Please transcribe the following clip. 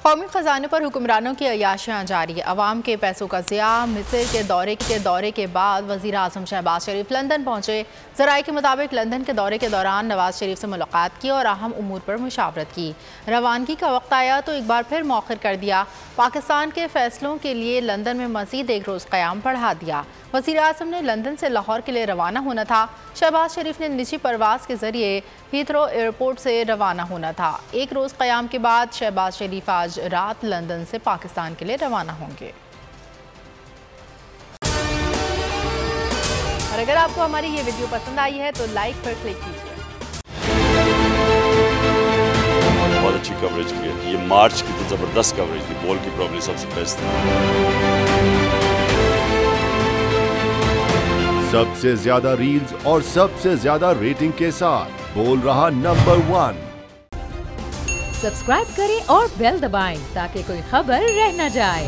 कौमी खजाने पर हुक्मरानों की अयाशियाँ जारी। अवाम के पैसों का ज़िया। मिस्र के दौरे के बाद वज़ीर आज़म शहबाज शरीफ लंदन पहुँचे। ज़राए के मुताबिक लंदन के दौरे के दौरान नवाज शरीफ से मुलाकात की और अहम उमूर पर मुशावरत की। रवानगी का वक्त आया तो एक बार फिर मौखर कर दिया। पाकिस्तान के फैसलों के लिए लंदन में मज़ीद एक रोज़ क़याम बढ़ा दिया। वज़ीर आज़म ने लंदन से लाहौर के लिए रवाना होना था। शहबाज शरीफ ने निजी परवाज़ के ज़रिए हीथ्रो एयरपोर्ट से रवाना होना था। एक रोज़ क़याम के बाद शहबाज शरीफ आज रात लंदन से पाकिस्तान के लिए रवाना होंगे। और अगर आपको हमारी ये वीडियो पसंद आई है तो लाइक पर क्लिक कीजिए। बहुत अच्छी कवरेज की है। ये मार्च की तो जबरदस्त कवरेज थी। बॉल की प्रॉब्लम सबसे बेस्ट थी। सबसे ज्यादा रील्स और सबसे ज्यादा रेटिंग के साथ बोल रहा नंबर 1। सब्सक्राइब करें और बेल दबाएं ताकि कोई खबर रह न जाए।